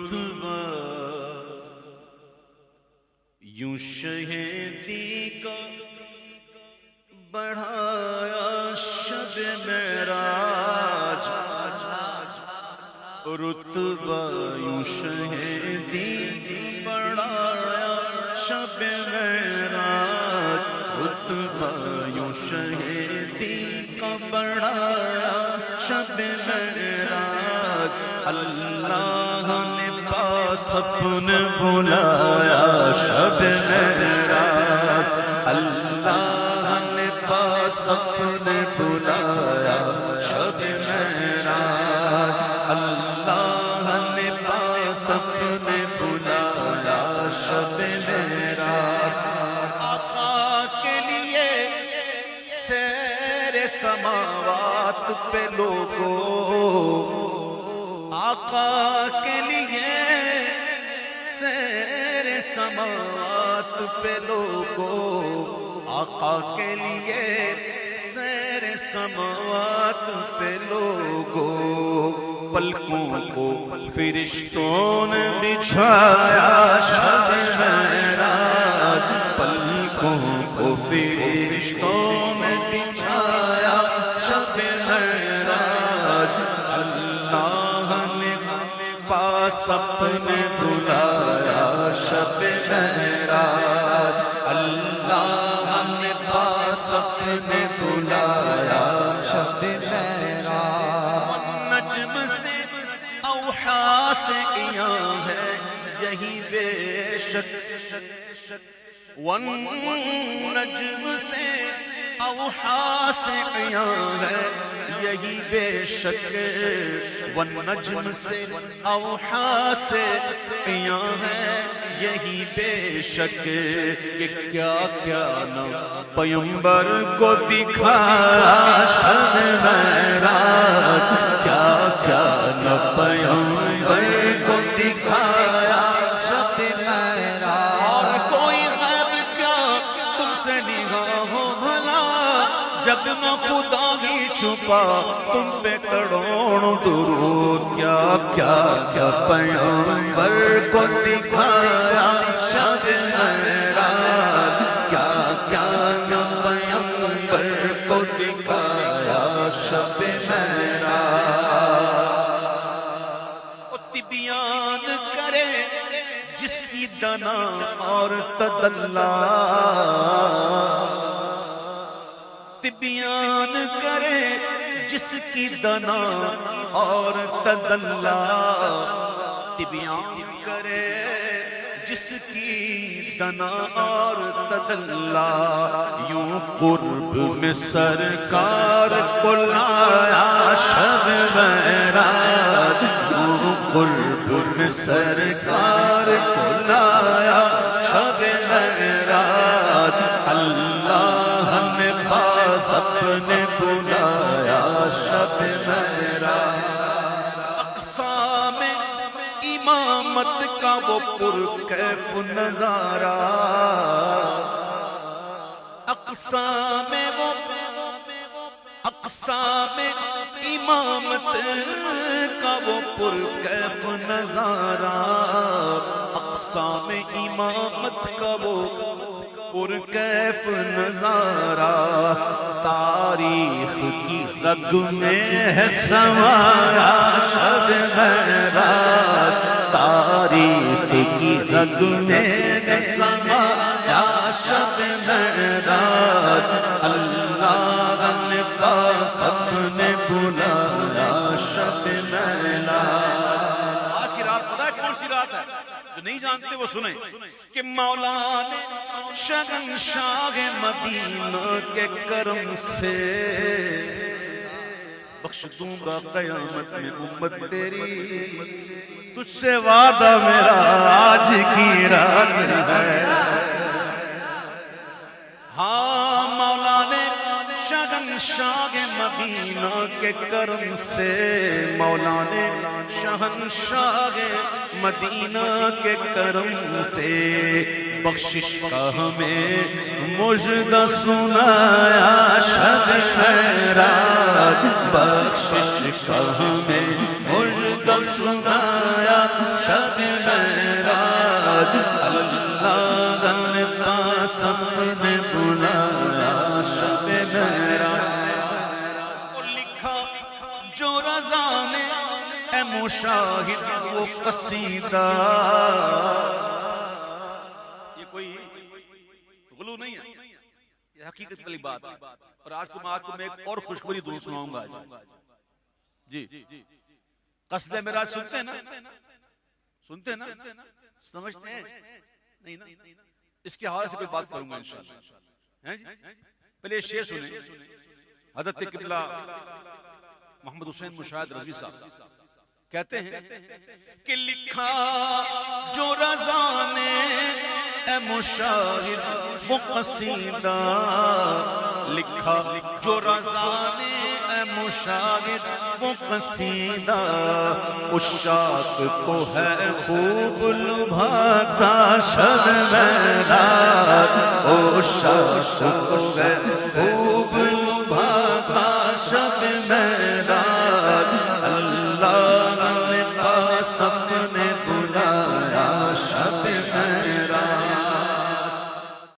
رتبہ یوں شہیدی کا بڑھایا شب معراج، رتبہ یوں شہیدی بڑھایا شب معراج، رتبہ یوں شہیدی کا بڑھایا شب معراج، اللہ نے پاس اپنے بلایا شب معراج، اللہ نے پاس اپنے بلایا شب معراج، اللہ نے پاس اپنے بلایا شب معراج، آقا کے لیے سیر سماوات پہ لوگوں، آقا کے لیے سیر سماوات پہ لوگوں، آقا کے لیے سیر سماوات پہ لوگوں، پلکوں کو فرشتوں نے بچھایا شب معراج، پلکوں کو فرشتوں نے بچھایا شب معراج، اللہ نے پاس اپنے بلایا شب معراج، اللہ نے پاس اپنے بلایا شب معراج، نجم سے اوحا سے عیاں ہے یہی بے شک، والنجم سے اوحا سے عیاں ہے یہی بے شک، والنجم سے اوحا سے عیاں ہے یہی بے شک، کہ کیا کیا نہ پیغمبر کو دکھایا شب معراج، کیا کیا نہ پیغمبر کو دکھایا شب معراج، اور کوئی غیب کیا تم سے نگاہ ہو بھلا، جب نہ خدا ہی چھپا تم پہ کروڑوں درود، کیا کیا کیا پیغمبر کو دکھایا شب معراج، کیا کیا نہ پیغمبر کو دکھایا شب معراج، تبیان کرے جس کی دنا اور تدلا، تبیان کرے جس کی دنا اور تدلا، تبیان کرے جس کی دنا اور تدلا، یوں قرب میں سرکار کو لایا شب معراج، یوں قرب میں سرکار کو لایا شب معراج، اللہ نے پاس اپنے بلایا شب معراج، اقصا میں امامت کا وہ پرکیف نظارہ، اقصا میں وہ اقصا میں امامت کا وہ پرکیف نظارہ، اقصا میں امامت کا وہ پرکیف نظارہ، تاریخ کی رگ میں ہے سمایا شب معراج، تاریخ کی رگ میں ہے سمایا شب معراج، اللہ نے پاس اپنے بلایا شب معراج، آج کی رات پتہ ہے کون سی رات ہے؟ جو نہیں جانتے وہ سنیں کہ مولا نے شہنشاہ مدینہ کے کرم سے بخش دوں گا قیامت میں امت تیری، تجھ سے وعدہ میرا آج کی رات ہے، ہاں مولا نے شہنشاہ مدینہ کے کرم سے، مولا نے شہنشاہ مدینہ کے کرم سے بخشش کا ہمیں مجدہ سنایا شب معراج، بخشش کا ہمیں مجدہ سنایا شب معراج اللہ نے پاس اپنے بلایا شب معراج اور لکھا جو رضا نے اے مشاہد وہ قصیدہ. یہ کوئی غلو نہیں ہے، یہ حقیقت والی بات ہے. اور آج کو میں ایک اور خوشخبری درود سناؤں گا. جی قصیدہ معراج سنتے ہیں نا؟ سنتے ہیں نا؟ سمجھتے ہیں نہیں نا؟ اس کے حوالے سے کوئی بات کروں گا انشاءاللہ. پہلے شعر سنیں. حضرت قبلہ محمد حسین مشاہد رضوی صاحب کہتے ہیں کہ لکھا جو رضا نے اے مشاہد وہ قصیدہ، لکھا جو رضا نے اے مشاہد وہ قصیدہ، عشاق کو ہے خوب لبھاتا شب معراج، عشاق کو ہے خوب لبھاتا شب معراج.